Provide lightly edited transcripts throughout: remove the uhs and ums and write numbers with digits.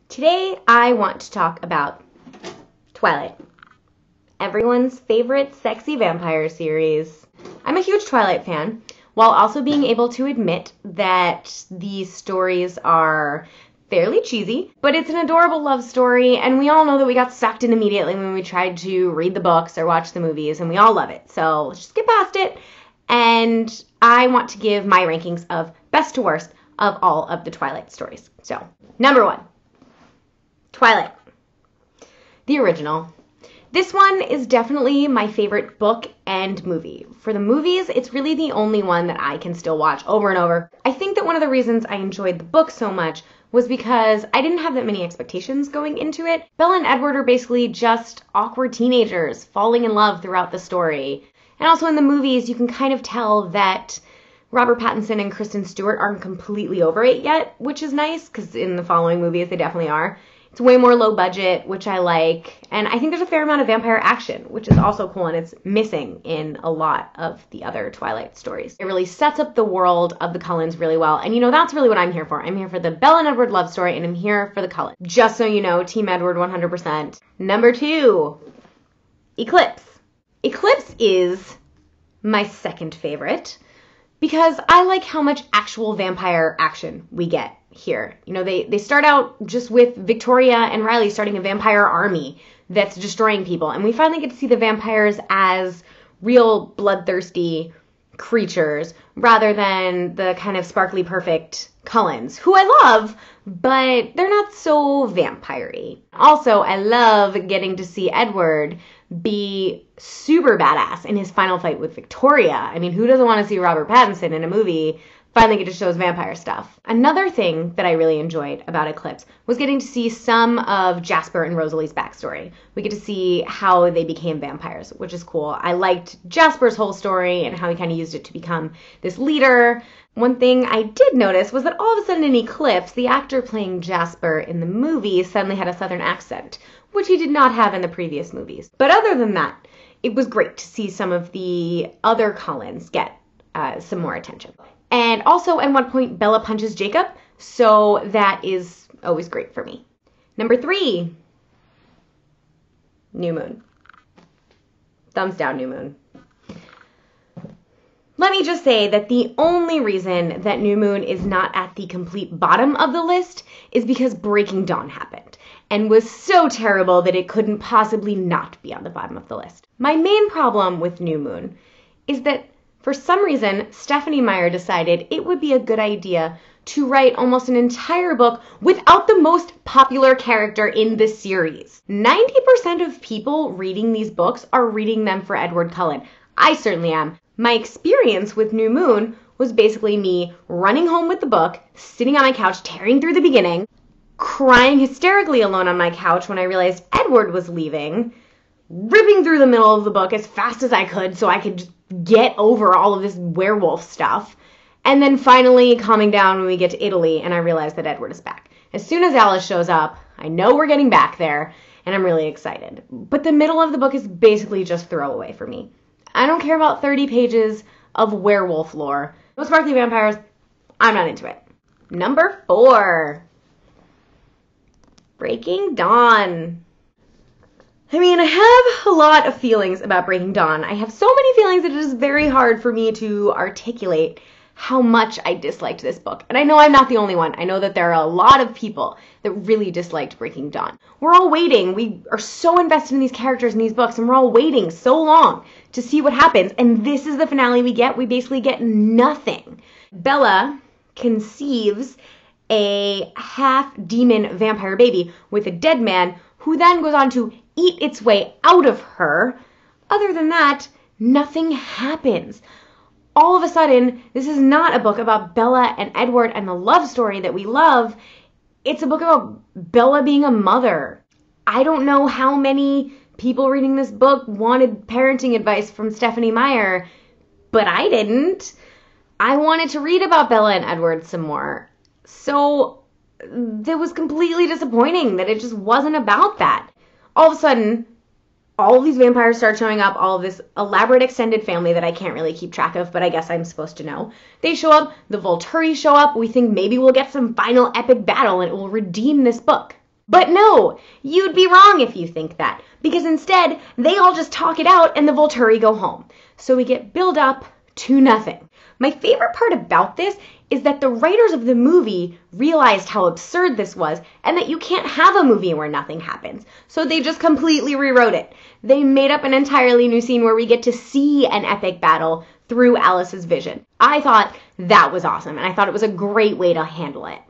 Today I want to talk about Twilight, everyone's favorite sexy vampire series. I'm a huge Twilight fan, while also being able to admit that these stories are fairly cheesy, but it's an adorable love story, and we all know that we got sucked in immediately when we tried to read the books or watch the movies, and we all love it. So let's just get past it, and I want to give my rankings of best to worst of all of the Twilight stories. So, number 1. Twilight, the original. This one is definitely my favorite book and movie. For the movies, it's really the only one that I can still watch over and over. I think that one of the reasons I enjoyed the book so much was because I didn't have that many expectations going into it. Bella and Edward are basically just awkward teenagers falling in love throughout the story. And also in the movies, you can kind of tell that Robert Pattinson and Kristen Stewart aren't completely over it yet, which is nice, because in the following movies, they definitely are. It's way more low budget, which I like, and I think there's a fair amount of vampire action, which is also cool, and it's missing in a lot of the other Twilight stories. It really sets up the world of the Cullens really well, and that's really what I'm here for. I'm here for the Bella and Edward love story, and I'm here for the Cullens. Just so you know, Team Edward 100%. Number 2, Eclipse. Eclipse is my second favorite, because I like how much actual vampire action we get here. They start out just with Victoria and Riley starting a vampire army that's destroying people, and we finally get to see the vampires as real bloodthirsty creatures rather than the kind of sparkly perfect Cullens, who I love, but they're not so vampire-y. Also, I love getting to see Edward be super badass in his final fight with Victoria. I mean, who doesn't want to see Robert Pattinson in a movie finally get to show his vampire stuff? Another thing that I really enjoyed about Eclipse was getting to see some of Jasper and Rosalie's backstory. We get to see how they became vampires, which is cool. I liked Jasper's whole story and how he kind of used it to become this leader. One thing I did notice was that all of a sudden in Eclipse, the actor playing Jasper in the movie suddenly had a southern accent, which he did not have in the previous movies. But other than that, it was great to see some of the other Cullens get some more attention. And also, at one point, Bella punches Jacob, so that is always great for me. Number 3, New Moon. Thumbs down, New Moon. Let me just say that the only reason that New Moon is not at the complete bottom of the list is because Breaking Dawn happened and was so terrible that it couldn't possibly not be on the bottom of the list. My main problem with New Moon is that for some reason, Stephenie Meyer decided it would be a good idea to write almost an entire book without the most popular character in the series. 90% of people reading these books are reading them for Edward Cullen. I certainly am. My experience with New Moon was basically me running home with the book, sitting on my couch, tearing through the beginning, crying hysterically alone on my couch when I realized Edward was leaving, ripping through the middle of the book as fast as I could so I could just get over all of this werewolf stuff, and then finally calming down when we get to Italy and I realize that Edward is back. As soon as Alice shows up, I know we're getting back there, and I'm really excited. But the middle of the book is basically just throwaway for me. I don't care about 30 pages of werewolf lore. No sparkly vampires, I'm not into it. Number 4, Breaking Dawn. I mean, I have a lot of feelings about Breaking Dawn. I have so many feelings that it is very hard for me to articulate how much I disliked this book. And I know I'm not the only one. I know that there are a lot of people that really disliked Breaking Dawn. We're all waiting. We are so invested in these characters in these books, and we're all waiting so long to see what happens. And this is the finale we get. We basically get nothing. Bella conceives a half-demon vampire baby with a dead man who then goes on to eat its way out of her. Other than that, nothing happens. All of a sudden, this is not a book about Bella and Edward and the love story that we love. It's a book about Bella being a mother. I don't know how many people reading this book wanted parenting advice from Stephenie Meyer, but I didn't. I wanted to read about Bella and Edward some more. So it was completely disappointing that it just wasn't about that. All of a sudden, all of these vampires start showing up, all of this elaborate extended family that I can't really keep track of, but I guess I'm supposed to know. They show up, the Volturi show up, we think maybe we'll get some final epic battle and it will redeem this book. But no, you'd be wrong if you think that, because instead, they all just talk it out and the Volturi go home. So we get build up to nothing. My favorite part about this is that the writers of the movie realized how absurd this was and that you can't have a movie where nothing happens. So they just completely rewrote it. They made up an entirely new scene where we get to see an epic battle through Alice's vision. I thought that was awesome, and I thought it was a great way to handle it.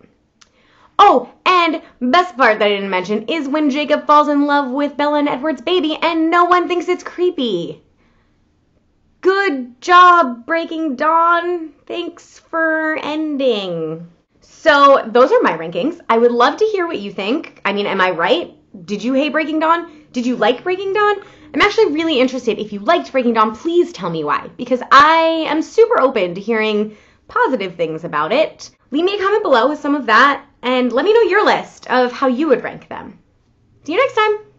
Oh, and best part that I didn't mention is when Jacob falls in love with Bella and Edward's baby and no one thinks it's creepy. Good job, Breaking Dawn. Thanks for ending. So those are my rankings. I would love to hear what you think. I mean, am I right? Did you hate Breaking Dawn? Did you like Breaking Dawn? I'm actually really interested. If you liked Breaking Dawn, please tell me why, because I am super open to hearing positive things about it. Leave me a comment below with some of that, and let me know your list of how you would rank them. See you next time.